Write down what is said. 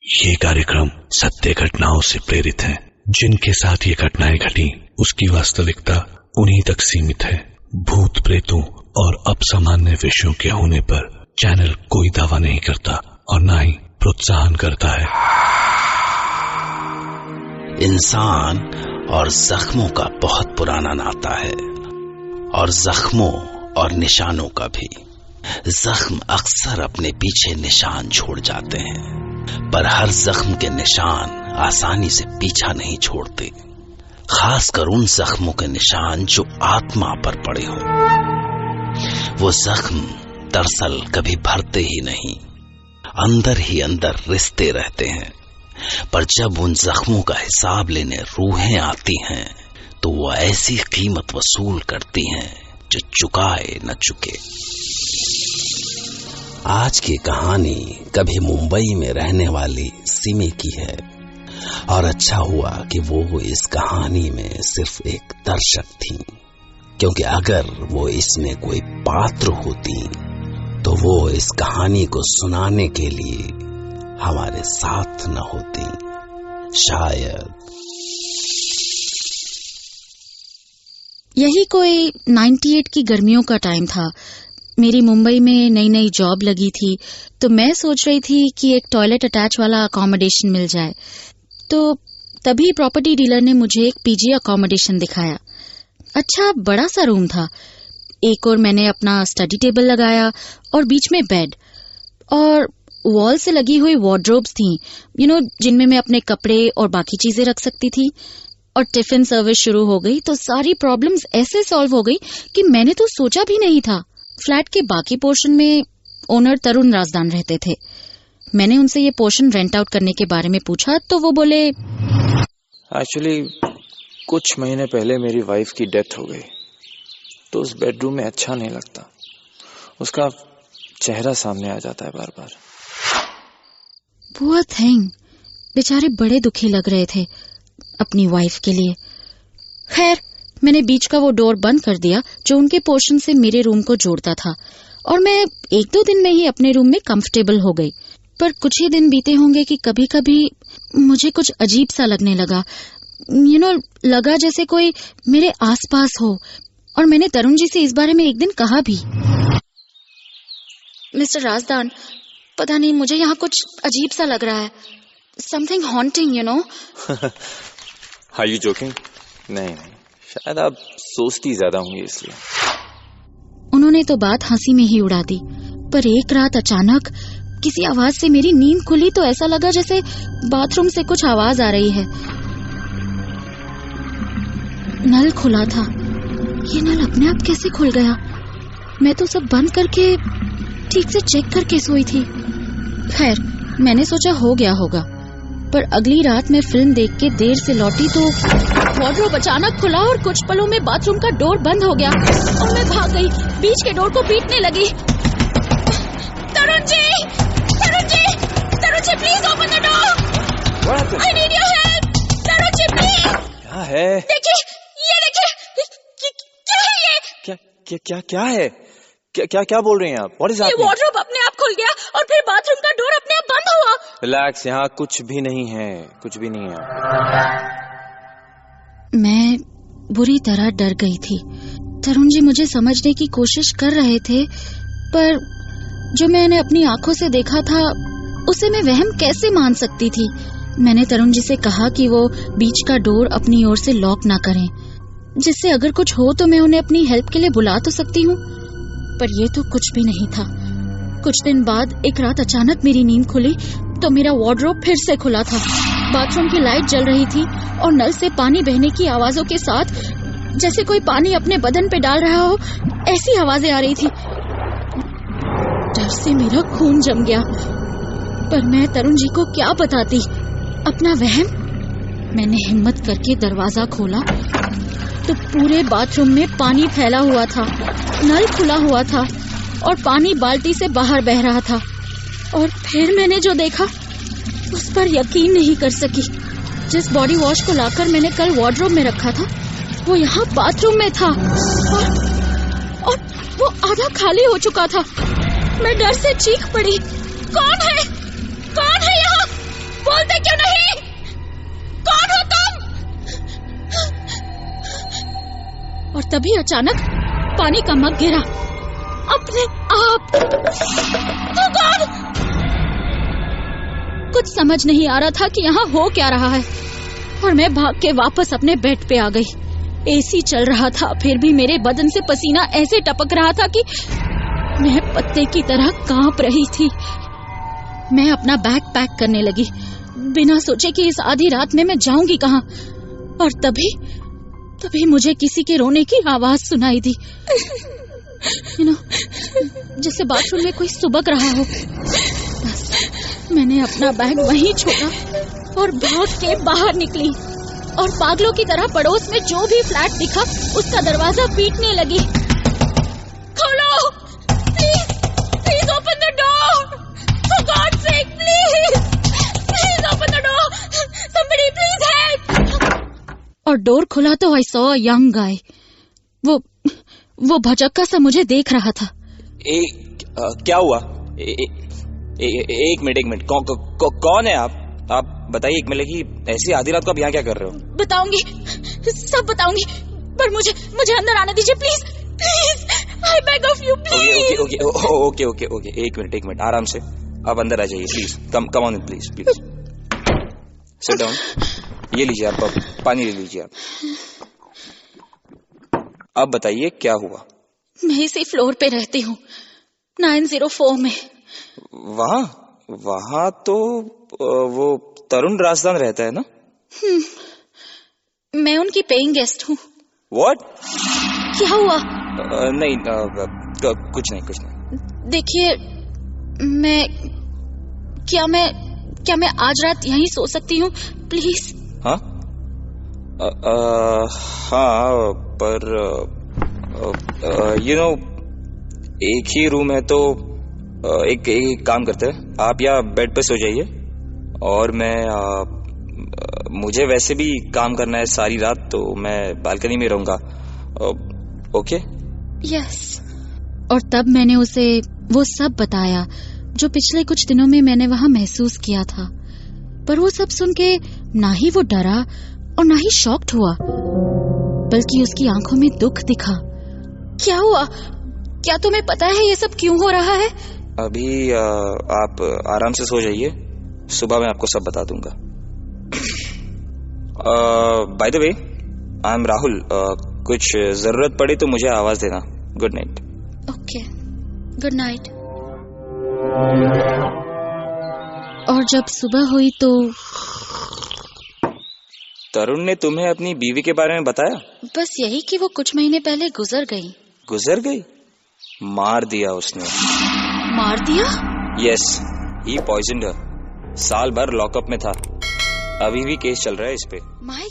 ये कार्यक्रम सत्य घटनाओं से प्रेरित है। जिनके साथ ये घटनाएं घटी उसकी वास्तविकता उन्हीं तक सीमित है। भूत प्रेतों और असामान्य विषयों के होने पर चैनल कोई दावा नहीं करता और न ही प्रोत्साहन करता है। इंसान और जख्मों का बहुत पुराना नाता है, और जख्मों और निशानों का भी। जख्म अक्सर अपने पीछे निशान छोड़ जाते हैं, पर हर जख्म के निशान आसानी से पीछा नहीं छोड़ते, खासकर उन जख्मों के निशान जो आत्मा पर पड़े हों। वो जख्म दरअसल कभी भरते ही नहीं, अंदर ही अंदर रिश्ते रहते हैं, पर जब उन जख्मों का हिसाब लेने रूहें आती हैं तो वो ऐसी कीमत वसूल करती हैं जो चुकाए न चुके। आज की कहानी कभी मुंबई में रहने वाली सिमी की है, और अच्छा हुआ कि वो इस कहानी में सिर्फ एक दर्शक थी, क्योंकि अगर वो इसमें कोई पात्र होती तो वो इस कहानी को सुनाने के लिए हमारे साथ न होती शायद। यही कोई 98 की गर्मियों का टाइम था। मेरी मुंबई में नई नई जॉब लगी थी, तो मैं सोच रही थी कि एक टॉयलेट अटैच वाला अकोमोडेशन मिल जाए। तो तभी प्रॉपर्टी डीलर ने मुझे एक पीजी अकोमोडेशन दिखाया। अच्छा बड़ा सा रूम था। एक और मैंने अपना स्टडी टेबल लगाया और बीच में बेड, और वॉल से लगी हुई वार्डरोब्स थी, जिनमें मैं अपने कपड़े और बाकी चीजें रख सकती थी। और टिफिन सर्विस शुरू हो गई तो सारी प्रॉब्लम्स ऐसे सॉल्व हो गई कि मैंने तो सोचा भी नहीं था। फ्लैट के बाकी पोर्शन में ओनर तरुण राजदान रहते थे। मैंने उनसे ये पोर्शन रेंट आउट करने के बारे में पूछा तो वो बोले, एक्चुअली कुछ महीने पहले मेरी वाइफ की डेथ हो गई, तो उस बेडरूम में अच्छा नहीं लगता। उसका चेहरा सामने आ जाता है बार बार। पुअर थिंग, बेचारे बड़े दुखी लग रहे थे अपनी वाइफ के लिए। खैर, मैंने बीच का वो डोर बंद कर दिया जो उनके पोर्शन से मेरे रूम को जोड़ता था, और मैं 1-2 दिन में ही अपने रूम में कंफर्टेबल हो गई। पर कुछ ही दिन बीते होंगे कि कभी कभी मुझे कुछ अजीब सा लगने लगा। लगा जैसे कोई मेरे आसपास हो, और मैंने तरुण जी से इस बारे में एक दिन कहा भी। मिस्टर राजदान, पता नहीं मुझे यहाँ कुछ अजीब सा लग रहा है। Something haunting, Are you joking? नहीं, शायद आप सोचती ज्यादा होंगी इसलिए। उन्होंने तो बात हंसी में ही उड़ा दी, पर एक रात अचानक किसी आवाज से मेरी नींद खुली तो ऐसा लगा जैसे बाथरूम से कुछ आवाज आ रही है। नल खुला था। ये नल अपने आप कैसे खुल गया? मैं तो सब बंद करके ठीक से चेक करके सोई थी। खैर, मैंने सोचा हो गया होगा, पर अगली रात मैं फिल्म देख के देर से लौटी तो वार्डरोब अचानक खुला और कुछ पलों में बाथरूम का डोर बंद हो गया और मैं भाग गई, बीच के डोर को पीटने लगी। Tarun ji, please open the door. I need your help. Tarun ji please. क्या है? देखिए, ये देखिए, क्या है ये? क्या है? क्या बोल रही हैं आप? What is happening? ये वार्डरोब अपने आप खुल गया और फिर बाथरूम का डोर अपने आप बंद हुआ। रिलैक्स, यहाँ कुछ भी नहीं है। मैं बुरी तरह डर गई थी। तरुण जी मुझे समझने की कोशिश कर रहे थे, पर जो मैंने अपनी आंखों से देखा था उसे मैं वहम कैसे मान सकती थी। मैंने तरुण जी से कहा कि वो बीच का डोर अपनी ओर से लॉक ना करें, जिससे अगर कुछ हो तो मैं उन्हें अपनी हेल्प के लिए बुला तो सकती हूँ। पर ये तो कुछ भी नहीं था। कुछ दिन बाद एक रात अचानक मेरी नींद खुली तो मेरा वार्डरोब फिर से खुला था। बाथरूम की लाइट जल रही थी और नल से पानी बहने की आवाजों के साथ, जैसे कोई पानी अपने बदन पे डाल रहा हो, ऐसी आवाजें आ रही थी। डर से मेरा खून जम गया, पर मैं तरुण जी को क्या बताती अपना वहम। मैंने हिम्मत करके दरवाजा खोला तो पूरे बाथरूम में पानी फैला हुआ था, नल खुला हुआ था और पानी बाल्टी से बाहर बह रहा था। और फिर मैंने जो देखा उस पर यकीन नहीं कर सकी। जिस बॉडी वॉश को लाकर मैंने कल वार्डरोब में रखा था वो यहाँ बाथरूम में था और वो आधा खाली हो चुका था। मैं डर से चीख पड़ी, कौन है यहाँ? तभी अचानक पानी का मग गिरा अपने आप। Oh God! कुछ समझ नहीं आ रहा था कि यहाँ हो क्या रहा है, और मैं भाग के वापस अपने बेड पे आ गई। एसी चल रहा था, फिर भी मेरे बदन से पसीना ऐसे टपक रहा था कि मैं पत्ते की तरह कांप रही थी। मैं अपना बैग पैक करने लगी, बिना सोचे कि इस आधी रात में मैं जाऊंगी कहाँ। और तभी मुझे किसी के रोने की आवाज सुनाई दी। जैसे बाथरूम में कोई सुबक रहा हो। बस मैंने अपना बैग वहीं छोड़ा और भाग के बाहर निकली, और पागलों की तरह पड़ोस में जो भी फ्लैट दिखा उसका दरवाजा पीटने लगी। खोलो, please open the door, for God's sake, please open the door, somebody please help. और डोर खुला तो I saw a young guy. वो भजक्का सा मुझे देख रहा था। क्या हुआ? एक मिनट, कौन है आप? आप बताइए एक मिनट की ऐसी आधी रात को आप यहाँ क्या कर रहे हो? बताऊंगी, सब बताऊंगी, पर मुझे अंदर आने दीजिए please, I beg of you please. Okay, एक मिनट, आराम से आप अंदर आ जाइए please. Come on please sit down. ये लीजिए आप पानी ले लीजिए आप। अब बताइए क्या हुआ? मैं इसी फ्लोर पे रहती हूँ, 904 में। वहाँ तो वो तरुण राजदान रहता है ना? मैं उनकी पेइंग गेस्ट हूँ। What? क्या हुआ? नहीं, कुछ नहीं। देखिए, क्या मैं आज रात यहीं सो सकती हूँ प्लीज? हाँ, हाँ, पर एक ही रूम है तो एक काम करते हैं, आप या बेड पे सो जाइए, और मुझे वैसे भी काम करना है सारी रात, तो मैं बालकनी में रहूंगा। ओके? यस। और तब मैंने उसे वो सब बताया जो पिछले कुछ दिनों में मैंने वहां महसूस किया था। पर वो सब सुन के ना ही वो डरा और ना ही शॉक्ड हुआ, बल्कि उसकी आंखों में दुख दिखा। क्या हुआ? क्या तुम्हें पता है ये सब क्यों हो रहा है? अभी आप आराम से सो जाइए, सुबह मैं आपको सब बता दूंगा। By the way, I am Rahul. कुछ जरूरत पड़ी तो मुझे आवाज देना। Good night. Okay, good night. और जब सुबह हुई तो तरुण ने तुम्हें अपनी बीवी के बारे में बताया? बस यही कि वो कुछ महीने पहले गुजर गई। मार दिया उसने। मार दिया? यस, ही पॉइजनड हर। साल भर लॉकअप में था, अभी भी केस चल रहा है इस पे। माय